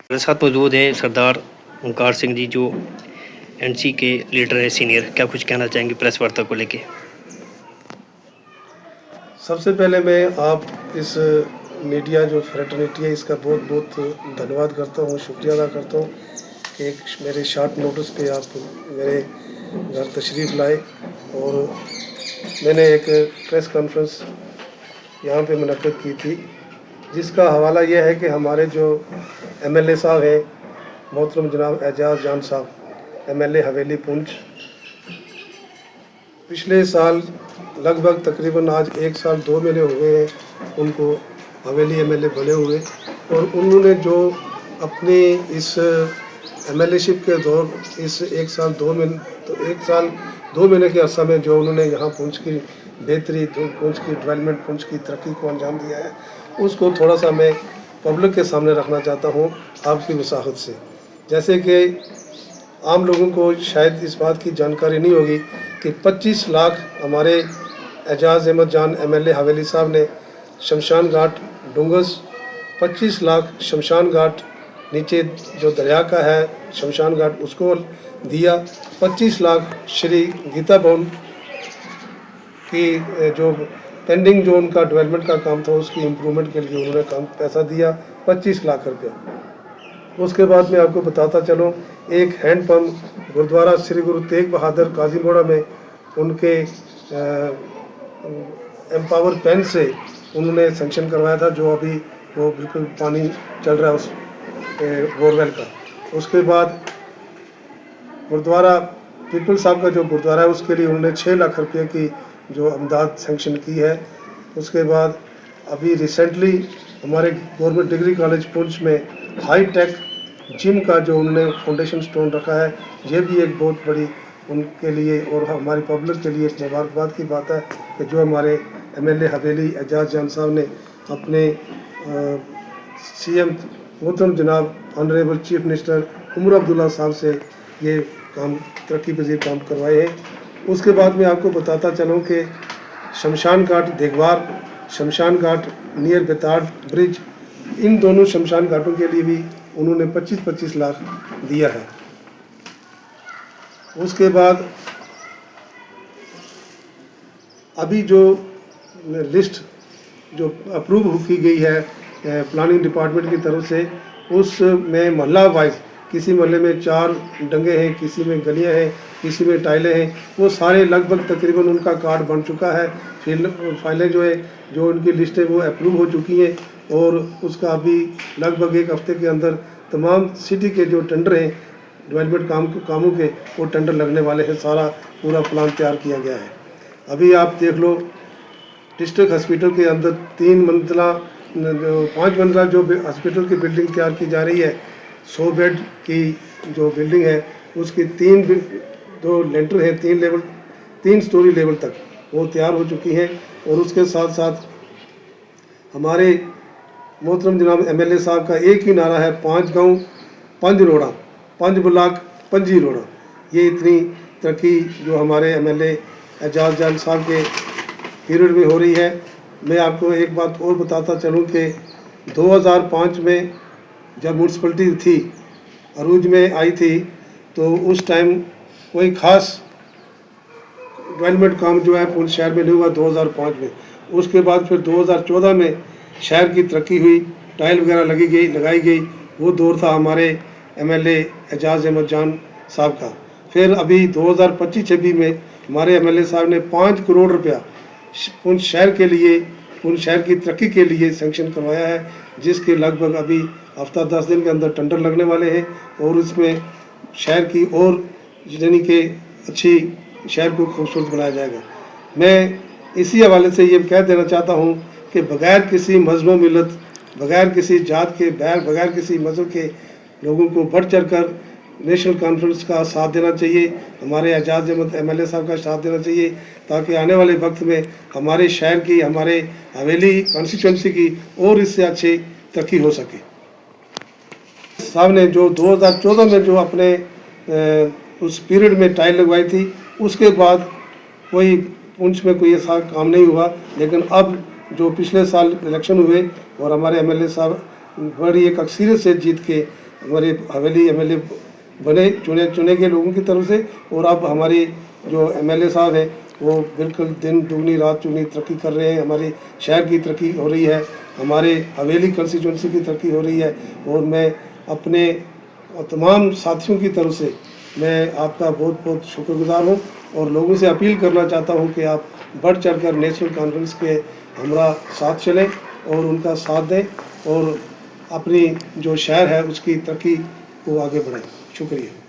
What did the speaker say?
मेरे साथ मौजूद हैं सरदार ओंकार सिंह जी, जो एनसी के लीडर हैं सीनियर। क्या कुछ कहना चाहेंगे प्रेस वार्ता को लेके? सबसे पहले मैं आप इस मीडिया जो फ्रेटर्निटी है इसका बहुत बहुत धन्यवाद करता हूँ, शुक्रिया अदा करता हूँ कि एक मेरे शॉर्ट नोटिस पे आप मेरे घर तशरीफ़ लाए और मैंने एक प्रेस कॉन्फ्रेंस यहाँ पे मुनक़्क़िद की थी, जिसका हवाला यह है कि हमारे जो एमएलए साहब हैं मोहतरम जनाब एजाज जान साहब, एमएलए हवेली पुंछ, पिछले साल लगभग तकरीबन आज 1 साल 2 महीने हो गए हैं उनको हवेली एमएलए बने हुए, और उन्होंने जो अपनी इस एमएलएशिप के दौर इस 1 साल 2 महीने तो 1 साल 2 महीने के अरसा में जो उन्होंने यहाँ पुंछ की बेहतरी, पुंछ की डेवलपमेंट, पुंछ की तरक्की को अंजाम दिया है, उसको थोड़ा सा मैं पब्लिक के सामने रखना चाहता हूँ आपकी वसाहत से। जैसे कि आम लोगों को शायद इस बात की जानकारी नहीं होगी कि 25 लाख हमारे एजाज अहमद जान एमएलए हवेली साहब ने शमशान घाट डुंगस, 25 लाख शमशान घाट नीचे जो दरिया का है शमशान घाट उसको दिया, 25 लाख श्री गीता भवन की जो पेंडिंग जो उनका डेवलपमेंट का काम था उसकी इम्प्रूवमेंट के लिए उन्होंने काम पैसा दिया 25 लाख रुपया। उसके बाद मैं आपको बताता चलूँ, एक हैंडपम्प गुरुद्वारा श्री गुरु तेग बहादुर काजीमोड़ा में उनके एम्पावर पेन से उन्होंने सेंक्शन करवाया था, जो अभी वो बिल्कुल पानी चल रहा है उस बोरवेल का। उसके बाद गुरुद्वारा पीपल साहब का जो गुरुद्वारा है उसके लिए उन्होंने 6 लाख रुपये की जो अमदाद सेंक्शन की है। उसके बाद अभी रिसेंटली हमारे गवर्नमेंट डिग्री कॉलेज पुंछ में हाई टेक जिम का जो उन्होंने फाउंडेशन स्टोन रखा है, ये भी एक बहुत बड़ी उनके लिए और हमारी पब्लिक के लिए एक मुबारकबाद की बात है कि जो हमारे एमएलए हवेली एजाज जान साहब ने अपने सीएम मोहतरम जनाब honourable chief minister Omar Abdullah sahab से ये काम तरक्की पजीर काम करवाए हैं। उसके बाद मैं आपको बताता चलूँ कि शमशान घाट देगवार, शमशान घाट नियर बेताड़ ब्रिज, इन दोनों शमशान घाटों के लिए भी उन्होंने 25-25 लाख दिया है। उसके बाद अभी जो लिस्ट जो अप्रूव की गई है प्लानिंग डिपार्टमेंट की तरफ से, उसमें मोहल्ला वाइज किसी मोहल्ले में 4 डंगे हैं, किसी में गलियां हैं, किसी में टाइलें हैं, वो सारे लगभग तकरीबन उनका कार्ड बन चुका है। फाइलें जो है जो उनकी लिस्ट है वो अप्रूव हो चुकी हैं और उसका अभी लगभग 1 हफ्ते के अंदर तमाम सिटी के जो टेंडर हैं डेवलपमेंट कामों के वो टेंडर लगने वाले हैं। सारा पूरा प्लान तैयार किया गया है। अभी आप देख लो डिस्ट्रिक्ट हॉस्पिटल के अंदर 5 मंजिला जो हॉस्पिटल की बिल्डिंग तैयार की जा रही है, 100 बेड की जो बिल्डिंग है उसकी 2 लेंटर हैं, 3 स्टोरी लेवल तक वो तैयार हो चुकी हैं। और उसके साथ साथ हमारे मोहतरम जनाब एमएलए साहब का एक ही नारा है, 5 गांव 5 रोड़ा, 5 ब्लॉक 5 ही रोड़ा। ये इतनी तरक्की जो हमारे एमएलए एजाज जान साहब के पीरियड में हो रही है। मैं आपको एक बात और बताता चलूँ कि 2005 में जब म्यूनसिपलिटी थी अरूज में आई थी, तो उस टाइम कोई ख़ास डेवलपमेंट काम जो है पुंछ शहर में नहीं हुआ 2005 में। उसके बाद फिर 2014 में शहर की तरक्की हुई, टाइल वगैरह लगाई गई। वो दौर था हमारे एमएलए एजाज अहमद जान साहब का। फिर अभी 2025-26 में हमारे एमएलए साहब ने 5 करोड़ रुपया पुंछ शहर के लिए, पुंछ शहर की तरक्की के लिए सेंक्शन करवाया है, जिसके लगभग अभी हफ्ता 10 दिन के अंदर टेंडर लगने वाले हैं और इसमें शहर की और यानी कि अच्छी शहर को खूबसूरत बनाया जाएगा। मैं इसी हवाले से ये कह देना चाहता हूँ कि बग़ैर किसी मजहब मिलत, बग़ैर किसी जात के, बग़ैर किसी मज़हब के लोगों को बढ़ चढ़ कर नेशनल कॉन्फ्रेंस का साथ देना चाहिए, हमारे एजाज अहमद एमएलए साहब का साथ देना चाहिए, ताकि आने वाले वक्त में हमारे शहर की, हमारे हवेली कॉन्स्टिट्यूंसी की और इससे अच्छी तरक्की हो सके। साहब ने जो 2014 में जो अपने उस पीरियड में टाइल लगवाई थी, उसके बाद कोई पुंछ में कोई ऐसा काम नहीं हुआ। लेकिन अब जो पिछले साल इलेक्शन हुए और हमारे एमएलए साहब बड़ी एक अक्सरियत से जीत के हमारे हवेली एमएलए बने, चुने गए लोगों की तरफ से। और अब हमारे जो एमएलए साहब हैं वो बिल्कुल दिन दुगनी रात चुगनी तरक्की कर रहे हैं। हमारे शहर की तरक्की हो रही है, हमारे हवेली कंस्टिट्यूंसी की तरक्की हो रही है। और मैं अपने तमाम साथियों की तरफ से मैं आपका बहुत बहुत शुक्रगुजार हूँ और लोगों से अपील करना चाहता हूँ कि आप बढ़ चढ़कर नेशनल कॉन्फ्रेंस के हमारा साथ चलें और उनका साथ दें और अपनी जो शहर है उसकी तरक्की को आगे बढ़ाएं। शुक्रिया।